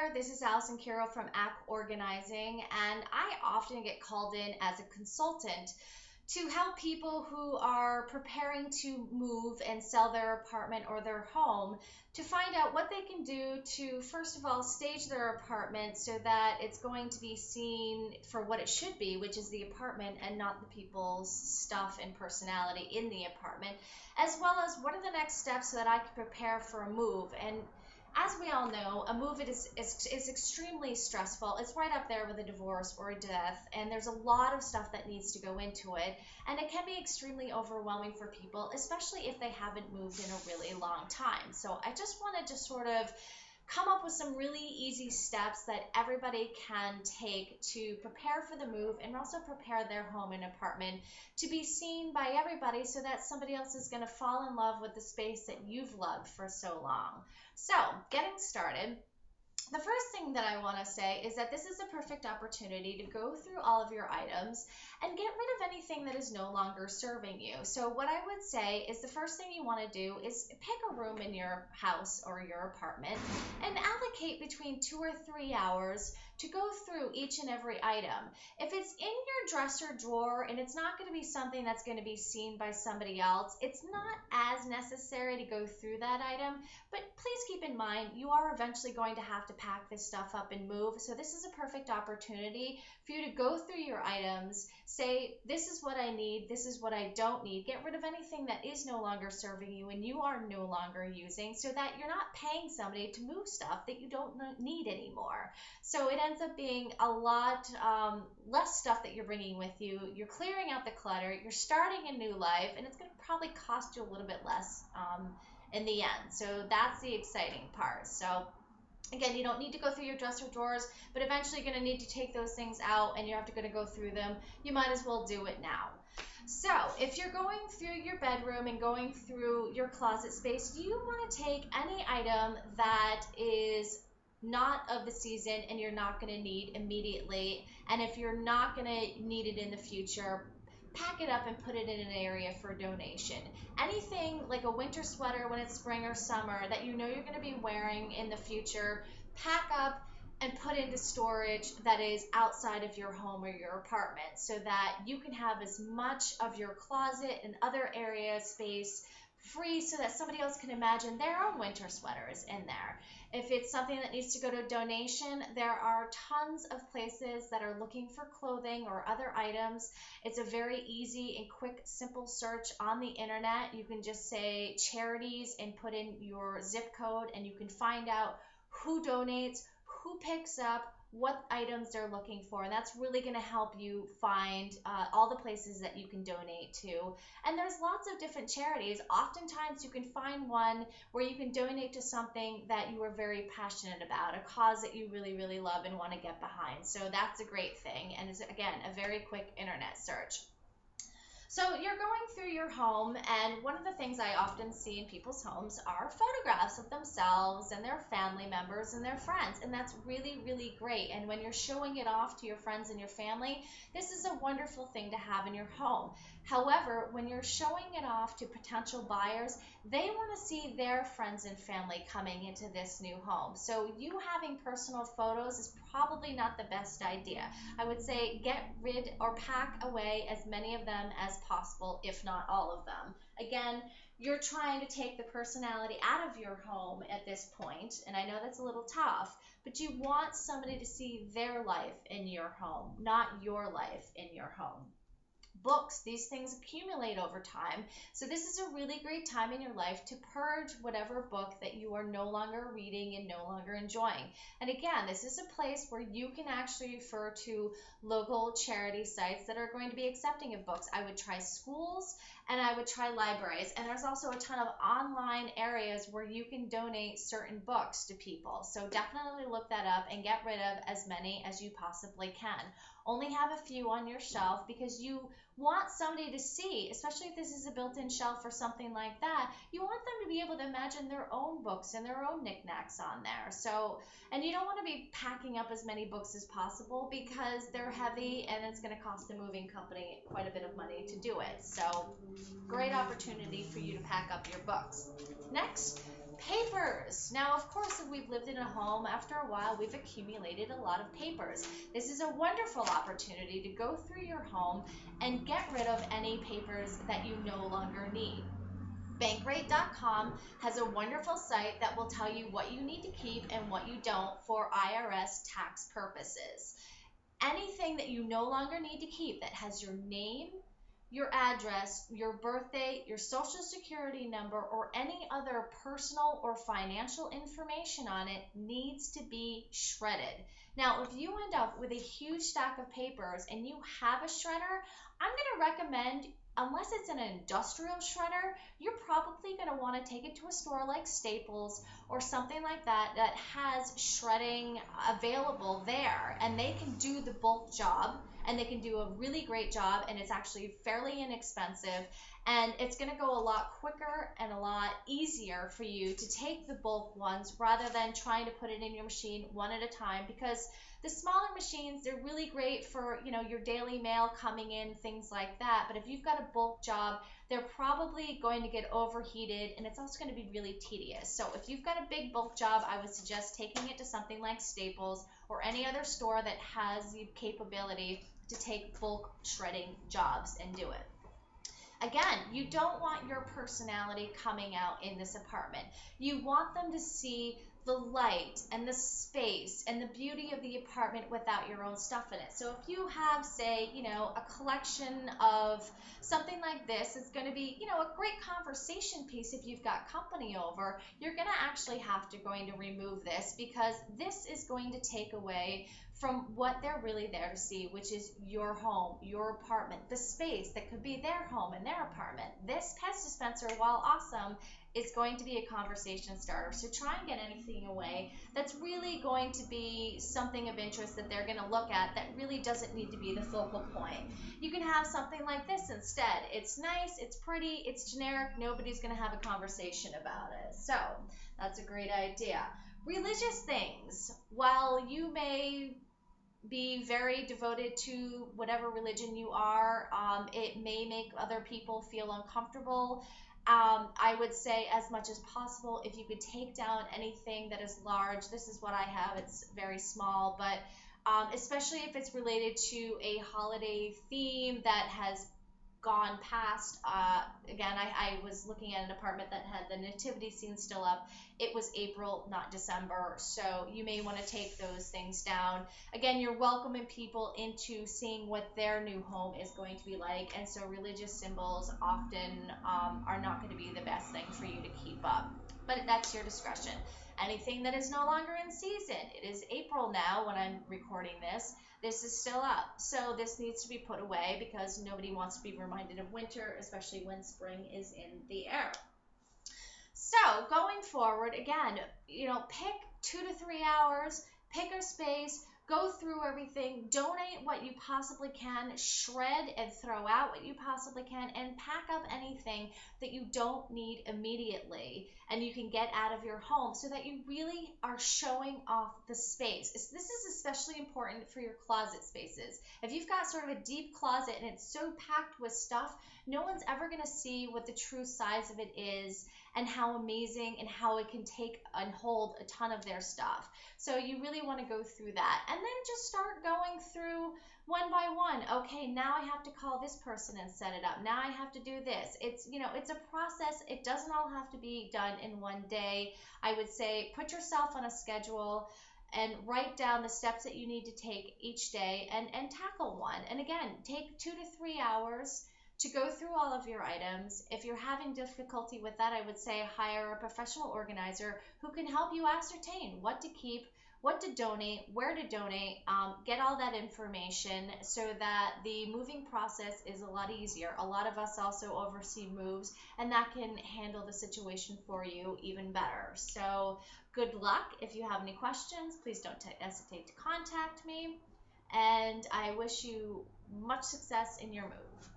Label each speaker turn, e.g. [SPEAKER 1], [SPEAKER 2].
[SPEAKER 1] there, this is Allison Carroll from ACK Organizing, and I often get called in as a consultant to help people who are preparing to move and sell their apartment or their home to find out what they can do to, first of all, stage their apartment so that it's going to be seen for what it should be, which is the apartment and not the people's stuff and personality in the apartment, as well as what are the next steps so that I can prepare for a move. And as we all know, a move is extremely stressful. It's right up there with a divorce or a death, and there's a lot of stuff that needs to go into it, and it can be extremely overwhelming for people, especially if they haven't moved in a really long time. So I just wanted to sort of come up with some really easy steps that everybody can take to prepare for the move and also prepare their home and apartment to be seen by everybody so that somebody else is going to fall in love with the space that you've loved for so long. So, getting started, the first thing that I want to say is that this is a perfect opportunity to go through all of your items and get rid of anything that is no longer serving you. So what I would say is the first thing you want to do is pick a room in your house or your apartment and allocate between 2 or 3 hours to go through each and every item. If it's in your dresser drawer and it's not going to be something that's going to be seen by somebody else, it's not as necessary to go through that item, but please keep in mind you are eventually going to have to pack this stuff up and move. So this is a perfect opportunity for you to go through your items, say, this is what I need, this is what I don't need, get rid of anything that is no longer serving you and you are no longer using so that you're not paying somebody to move stuff that you don't need anymore. So it ends up being a lot less stuff that you're bringing with you. You're clearing out the clutter, you're starting a new life, and it's going to probably cost you a little bit less in the end. So that's the exciting part. So again, you don't need to go through your dresser drawers, but eventually you're going to need to take those things out and you're going to go through them. You might as well do it now. So if you're going through your bedroom and going through your closet space, you want to take any item that is not of the season and you're not going to need immediately. And if you're not going to need it in the future, pack it up and put it in an area for donation. Anything like a winter sweater when it's spring or summer that you know you're going to be wearing in the future, pack up and put into storage that is outside of your home or your apartment so that you can have as much of your closet and other area space free so that somebody else can imagine their own winter sweaters in there. If it's something that needs to go to donation, there are tons of places that are looking for clothing or other items. It's a very easy and quick, simple search on the internet. You can just say charities and put in your zip code and you can find out who donates, who picks up, what items they're looking for, and that's really going to help you find all the places that you can donate to. And there's lots of different charities. Oftentimes you can find one where you can donate to something that you are very passionate about, a cause that you really, really love and want to get behind. So that's a great thing, and it's, again, a very quick internet search. So you're going through your home, and one of the things I often see in people's homes are photographs of themselves and their family members and their friends, and that's really, really great. And when you're showing it off to your friends and your family, this is a wonderful thing to have in your home. However, when you're showing it off to potential buyers, they want to see their friends and family coming into this new home. So you having personal photos is probably not the best idea. I would say get rid or pack away as many of them as possible, if not all of them. Again, you're trying to take the personality out of your home at this point, and I know that's a little tough, but you want somebody to see their life in your home, not your life in your home. Books, these things accumulate over time. So this is a really great time in your life to purge whatever book that you are no longer reading and no longer enjoying. And again, this is a place where you can actually refer to local charity sites that are going to be accepting of books. I would try schools and I would try libraries. And there's also a ton of online areas where you can donate certain books to people. So definitely look that up and get rid of as many as you possibly can. Only have a few on your shelf because you want somebody to see, especially if this is a built-in shelf or something like that, you want them to be able to imagine their own books and their own knickknacks on there. So, and you don't want to be packing up as many books as possible because they're heavy and it's going to cost the moving company quite a bit of money to do it. So, great opportunity for you to pack up your books. Next, Papers. Now, of course, if we've lived in a home, after a while, we've accumulated a lot of papers. This is a wonderful opportunity to go through your home and get rid of any papers that you no longer need. Bankrate.com has a wonderful site that will tell you what you need to keep and what you don't for IRS tax purposes. Anything that you no longer need to keep that has your name, your address, your birthday, your social security number, or any other personal or financial information on it needs to be shredded. Now, if you end up with a huge stack of papers and you have a shredder, I'm going to recommend, unless it's an industrial shredder, you're probably going to want to take it to a store like Staples or something like that that has shredding available there, and they can do the bulk job, and they can do a really great job, and it's actually fairly inexpensive, and it's going to go a lot quicker and a lot easier for you to take the bulk ones rather than trying to put it in your machine one at a time, because the smaller machines, they're really great for, your daily mail coming in, things like that. But if you've got a bulk job, they're probably going to get overheated, and it's also going to be really tedious. So if you've got a big bulk job, I would suggest taking it to something like Staples or any other store that has the capability to take bulk shredding jobs and do it. Again, you don't want your personality coming out in this apartment. You want them to see the light and the space and the beauty of the apartment without your own stuff in it. So if you have, say, a collection of something like this, it's going to be, a great conversation piece if you've got company over. You're going to actually have to remove this, because this is going to take away from what they're really there to see, which is your home, your apartment, the space that could be their home and their apartment. This pest dispenser, while awesome, is going to be a conversation starter. So try and get anything away that's really going to be something of interest that they're going to look at that really doesn't need to be the focal point. You can have something like this instead. It's nice, it's pretty, it's generic, nobody's going to have a conversation about it. So that's a great idea. Religious things. While you may be very devoted to whatever religion you are, it may make other people feel uncomfortable. I would say, as much as possible, if you could take down anything that is large. This is what I have. It's very small, but especially if it's related to a holiday theme that has gone past. Again, I was looking at an apartment that had the nativity scene still up. It was April, not December, so you may want to take those things down. Again, you're welcoming people into seeing what their new home is going to be like, and so religious symbols often are not going to be the best thing for you to keep up, but that's your discretion. Anything that is no longer in season, it is April now when I'm recording this. This is still up, so this needs to be put away because nobody wants to be reminded of winter, especially when spring is in the air. So going forward, again, pick 2 to 3 hours, pick a space, go through everything, donate what you possibly can, shred and throw out what you possibly can, and pack up anything that you don't need immediately and you can get out of your home, so that you really are showing off the space. This is especially important for your closet spaces. If you've got sort of a deep closet and it's so packed with stuff, no one's ever going to see what the true size of it is and how amazing and how it can take and hold a ton of their stuff. So you really want to go through that, and then just start going through one by one. Okay, now I have to call this person and set it up. Now I have to do this. It's a process. It doesn't all have to be done in one day. I would say put yourself on a schedule and write down the steps that you need to take each day and tackle one. And again, take 2 to 3 hours to go through all of your items. If you're having difficulty with that, I would say hire a professional organizer who can help you ascertain what to keep, what to donate, where to donate, get all that information so that the moving process is a lot easier. A lot of us also oversee moves, and that can handle the situation for you even better. So good luck. If you have any questions, please don't hesitate to contact me, and I wish you much success in your move.